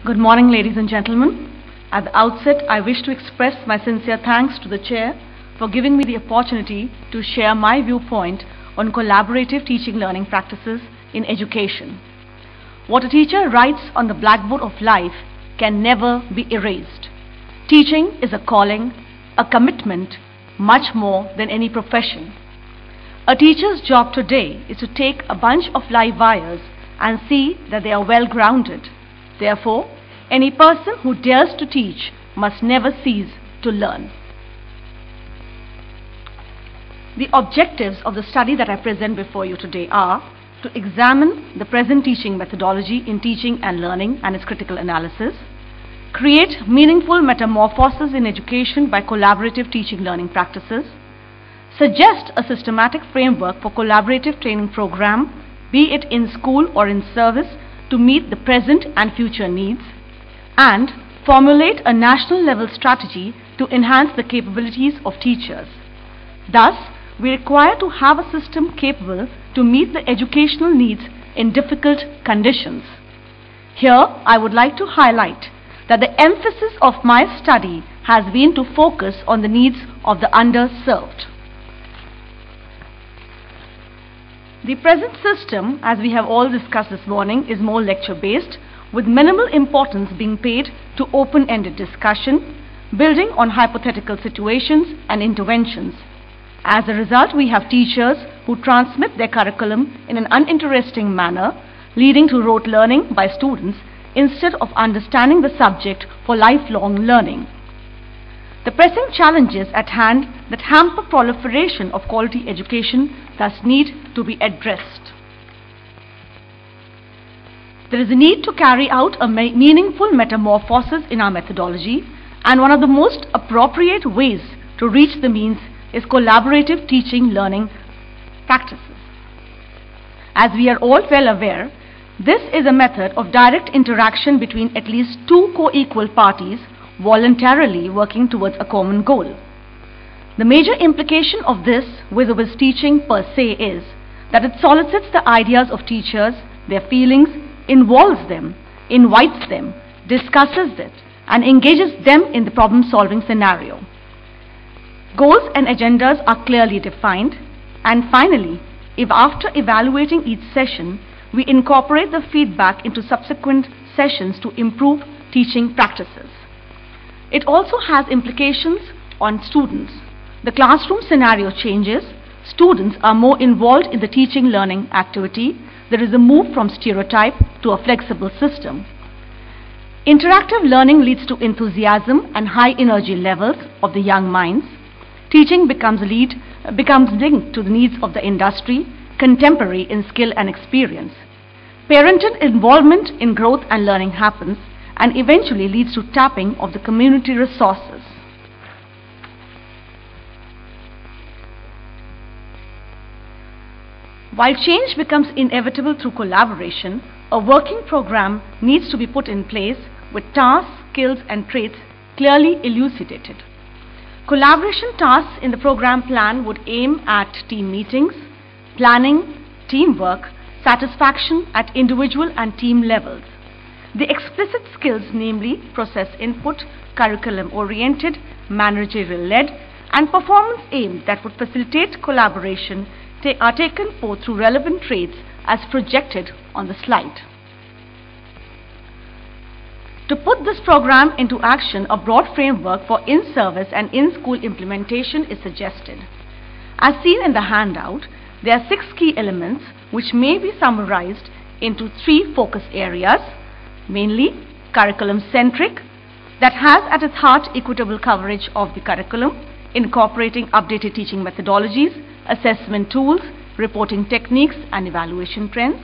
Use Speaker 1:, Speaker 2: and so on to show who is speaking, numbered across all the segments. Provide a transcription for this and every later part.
Speaker 1: Good morning, ladies and gentlemen. At the outset, I wish to express my sincere thanks to the Chair for giving me the opportunity to share my viewpoint on collaborative teaching learning practices in education. What a teacher writes on the blackboard of life can never be erased. Teaching is a calling, a commitment, much more than any profession. A teacher's job today is to take a bunch of live wires and see that they are well grounded. Therefore, any person who dares to teach must never cease to learn. The objectives of the study that I present before you today are to examine the present teaching methodology in teaching and learning and its critical analysis, create meaningful metamorphoses in education by collaborative teaching learning practices, suggest a systematic framework for collaborative training program, be it in school or in service, to meet the present and future needs, and formulate a national level strategy to enhance the capabilities of teachers. Thus, we require to have a system capable to meet the educational needs in difficult conditions. Here, I would like to highlight that the emphasis of my study has been to focus on the needs of the underserved. The present system, as we have all discussed this morning, is more lecture-based, with minimal importance being paid to open-ended discussion, building on hypothetical situations and interventions. As a result, we have teachers who transmit their curriculum in an uninteresting manner, leading to rote learning by students instead of understanding the subject for lifelong learning. The pressing challenges at hand that hamper proliferation of quality education thus need to be addressed. There is a need to carry out a meaningful metamorphosis in our methodology, and one of the most appropriate ways to reach the means is collaborative teaching learning practices. As we are all well aware, this is a method of direct interaction between at least two co-equal parties voluntarily working towards a common goal. The major implication of this vis-a-vis teaching per se is that it solicits the ideas of teachers, their feelings, involves them, invites them, discusses it, and engages them in the problem-solving scenario. Goals and agendas are clearly defined, and finally, if after evaluating each session, we incorporate the feedback into subsequent sessions to improve teaching practices. It also has implications on students. The classroom scenario changes, students are more involved in the teaching learning activity, there is a move from stereotype to a flexible system. Interactive learning leads to enthusiasm and high energy levels of the young minds. Teaching becomes linked to the needs of the industry, contemporary in skill and experience. Parental involvement in growth and learning happens and eventually leads to tapping of the community resources. While change becomes inevitable through collaboration, a working program needs to be put in place with tasks, skills and traits clearly elucidated. Collaboration tasks in the program plan would aim at team meetings, planning, teamwork, satisfaction at individual and team levels. The explicit skills, namely process input, curriculum-oriented, managerial-led, and performance-aimed that would facilitate collaboration are taken forth through relevant traits as projected on the slide. To put this program into action, a broad framework for in-service and in-school implementation is suggested. As seen in the handout, there are 6 key elements which may be summarized into 3 focus areas, mainly curriculum-centric, that has at its heart equitable coverage of the curriculum, incorporating updated teaching methodologies, assessment tools, reporting techniques and evaluation trends.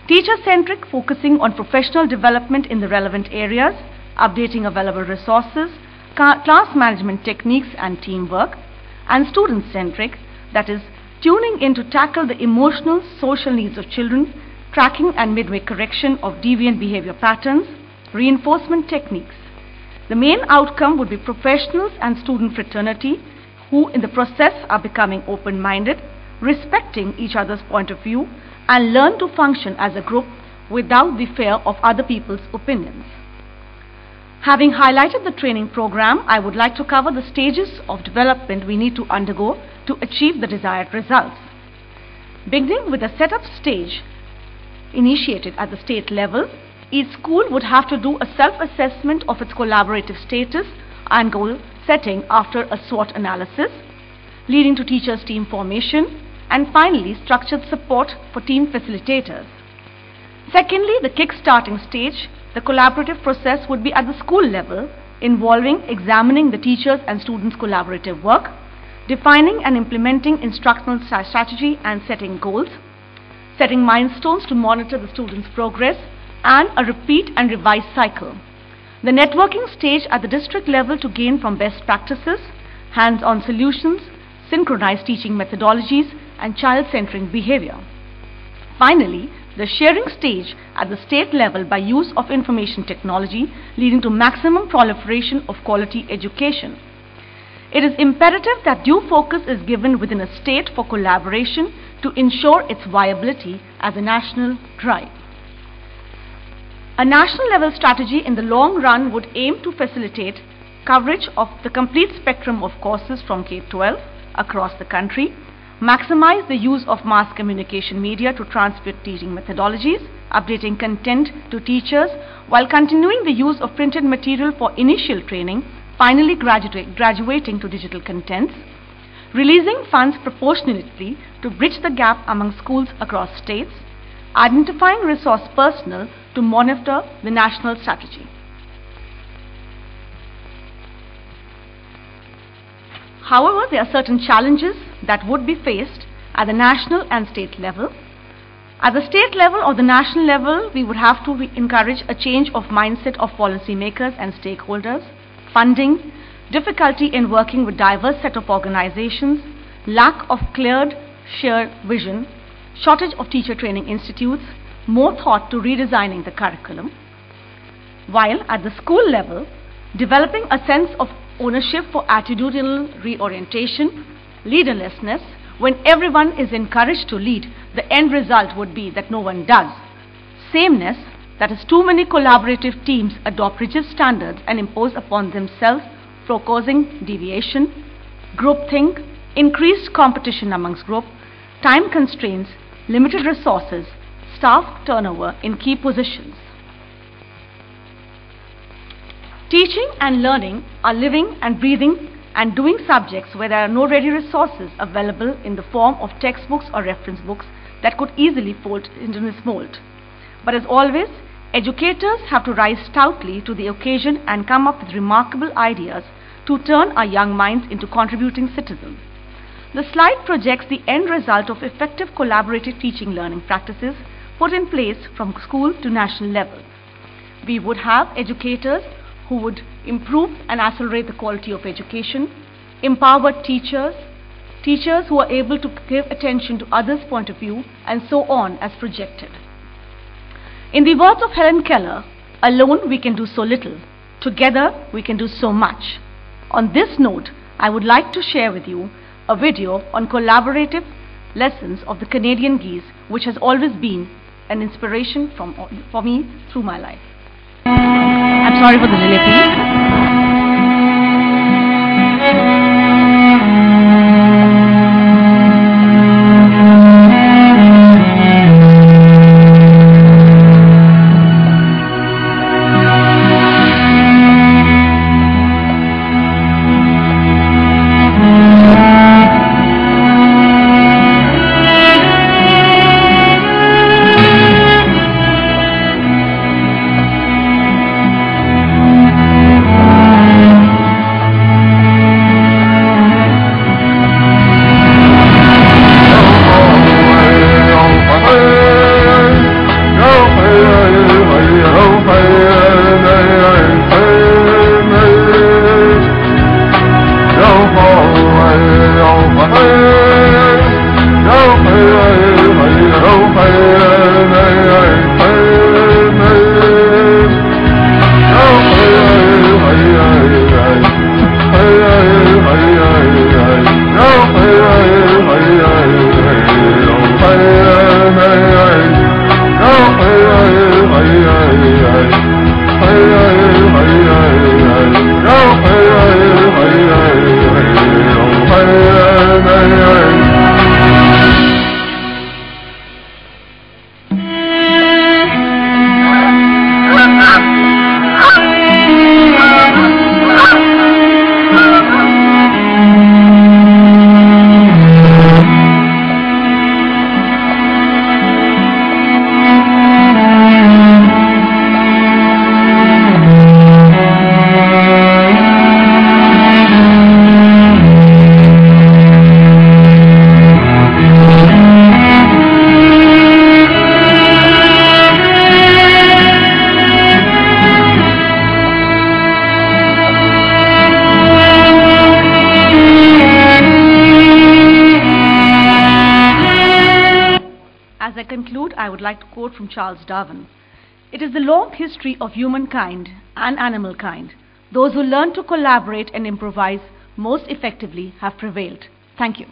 Speaker 1: Teacher-centric, focusing on professional development in the relevant areas, updating available resources, class management techniques and teamwork. And student-centric, that is, tuning in to tackle the emotional, social needs of children, tracking and midway correction of deviant behavior patterns, reinforcement techniques. The main outcome would be professionals and student fraternity who in the process are becoming open-minded, respecting each other's point of view, and learn to function as a group without the fear of other people's opinions. Having highlighted the training program, I would like to cover the stages of development we need to undergo to achieve the desired results. Beginning with the setup stage initiated at the state level, each school would have to do a self-assessment of its collaborative status and goal setting after a SWOT analysis, leading to teachers' team formation, and finally structured support for team facilitators. Secondly, the kick-starting stage, the collaborative process would be at the school level, involving examining the teachers' and students' collaborative work, defining and implementing instructional strategy and setting goals, setting milestones to monitor the students' progress, and a repeat and revise cycle. The networking stage at the district level to gain from best practices, hands-on solutions, synchronized teaching methodologies, and child-centering behavior. Finally, the sharing stage at the state level by use of information technology, leading to maximum proliferation of quality education. It is imperative that due focus is given within a state for collaboration to ensure its viability as a national drive. A national level strategy in the long run would aim to facilitate coverage of the complete spectrum of courses from K-12 across the country, maximize the use of mass communication media to transmit teaching methodologies, updating content to teachers while continuing the use of printed material for initial training, finally graduating to digital contents, releasing funds proportionately to bridge the gap among schools across states, identifying resource personnel to monitor the national strategy. However, there are certain challenges that would be faced at the national and state level. At the state level or the national level, we would have to encourage a change of mindset of policymakers and stakeholders, funding, difficulty in working with diverse set of organizations, lack of clear shared vision, shortage of teacher training institutes, more thought to redesigning the curriculum. While at the school level, developing a sense of ownership for attitudinal reorientation, leaderlessness, when everyone is encouraged to lead, the end result would be that no one does. Sameness, that is too many collaborative teams adopt rigid standards and impose upon themselves, causing deviation, groupthink, increased competition amongst group, time constraints, limited resources, staff turnover in key positions. Teaching and learning are living and breathing and doing subjects where there are no ready resources available in the form of textbooks or reference books that could easily fold into this mold. But as always, educators have to rise stoutly to the occasion and come up with remarkable ideas to turn our young minds into contributing citizens. The slide projects the end result of effective collaborative teaching learning practices put in place from school to national level. We would have educators who would improve and accelerate the quality of education, empowered teachers, teachers who are able to give attention to others' point of view, and so on as projected. In the words of Helen Keller, alone we can do so little, together we can do so much. On this note, I would like to share with you a video on collaborative lessons of the Canadian geese, which has always been an inspiration for me through my life. I'm sorry for the delay, please. I would like to quote from Charles Darwin. It is the long history of humankind and animal kind. Those who learn to collaborate and improvise most effectively have prevailed. Thank you.